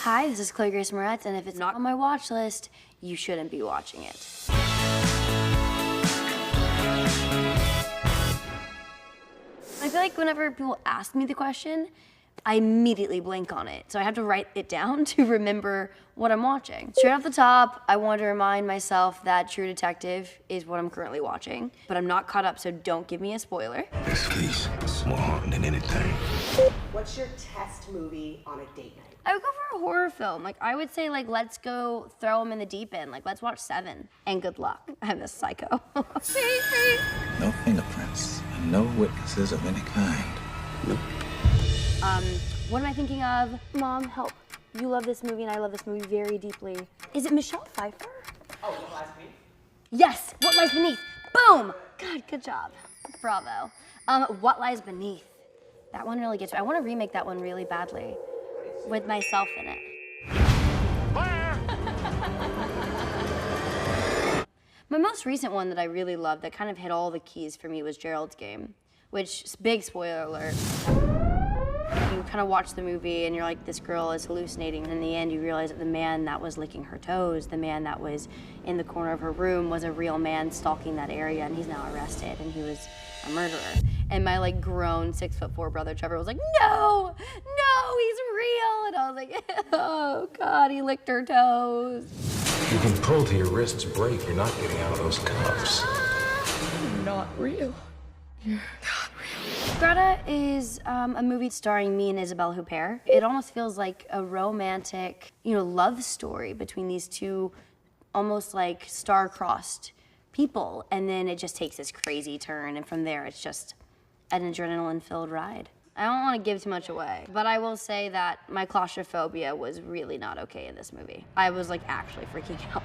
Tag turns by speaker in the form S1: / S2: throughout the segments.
S1: Hi, this is Chloë Grace Moretz, and if it's not on my watch list, you shouldn't be watching it. I feel like whenever people ask me the question, I immediately blank on it. So I have to write it down to remember what I'm watching. Straight off the top, I want to remind myself that True Detective is what I'm currently watching, but I'm not caught up, so don't give me a spoiler.
S2: This case is more haunting than anything.
S3: What's your test movie on a date night?
S1: I would go for a horror film. Like, I would say, like, let's go throw them in the deep end. Like, let's watch Seven. And good luck. I'm a psycho.
S2: No fingerprints and no witnesses of any kind. Nope.
S1: What am I thinking of? Mom, help. You love this movie and I love this movie very deeply. Is it Michelle Pfeiffer?
S3: Oh, What Lies Beneath?
S1: Yes, What Lies Beneath. Boom! God, good job. Bravo. What Lies Beneath. That one really gets me. I want to remake that one really badly with myself in it. My most recent one that I really loved that kind of hit all the keys for me was Gerald's Game, which, big spoiler alert. You kind of watch the movie and you're like, this girl is hallucinating. And in the end, you realize that the man that was licking her toes, the man that was in the corner of her room was a real man stalking that area, and he's now arrested, and he was a murderer. And my like grown 6'4" brother Trevor was like, no, he's real. And I was like, oh God, he licked her toes.
S4: You can pull till your wrists break. You're not getting out of those cuffs.
S3: You're not real. You're not real.
S1: Greta is a movie starring me and Isabelle Huppert. It almost feels like a romantic, love story between these two almost like star-crossed people. And then it just takes this crazy turn. And from there, it's just an adrenaline-filled ride. I don't want to give too much away, but I will say that my claustrophobia was really not okay in this movie. I was like actually freaking out.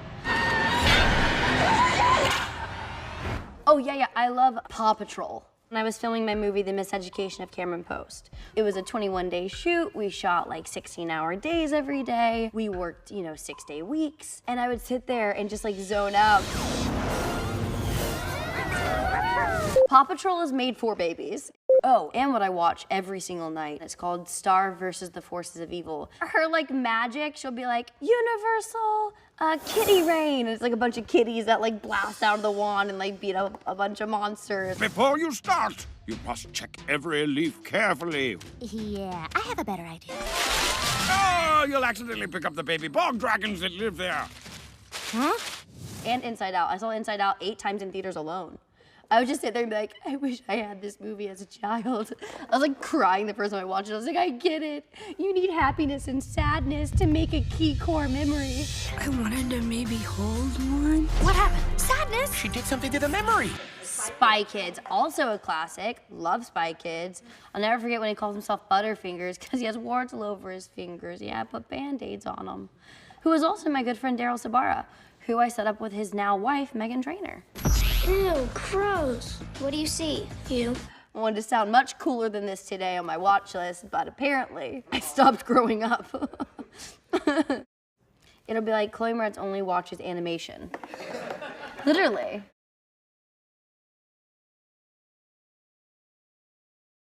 S1: Oh yeah, I love Paw Patrol. When I was filming my movie, The Miseducation of Cameron Post, it was a 21-day shoot. We shot like 16-hour days every day. We worked, 6-day weeks. And I would sit there and just like zone out. Paw Patrol is made for babies. Oh, and what I watch every single night, it's called Star versus the Forces of Evil. Her like magic, she'll be like, Universal Kitty Rain. It's like a bunch of kitties that like blast out of the wand and like beat up a bunch of monsters.
S5: Before you start, you must check every leaf carefully.
S6: Yeah, I have a better idea.
S5: Oh, you'll accidentally pick up the baby bog dragons that live there.
S1: Huh? And Inside Out. I saw Inside Out 8 times in theaters alone. I would just sit there and be like, I wish I had this movie as a child. I was like crying the first time I watched it. I was like, I get it. You need happiness and sadness to make a key core memory.
S6: I wanted to maybe hold one. What happened? Sadness?
S4: She did something to the memory.
S1: Spy Kids, also a classic. Love Spy Kids. I'll never forget when he calls himself Butterfingers because he has warts all over his fingers. Yeah, I put Band-Aids on them. Who is also my good friend Daryl Sabara, who I set up with his now wife, Megan Trainor.
S7: Ew, gross. What do you see? You.
S1: I wanted to sound much cooler than this today on my watch list, but apparently I stopped growing up. It'll be like Chloë Moretz only watches animation. Literally.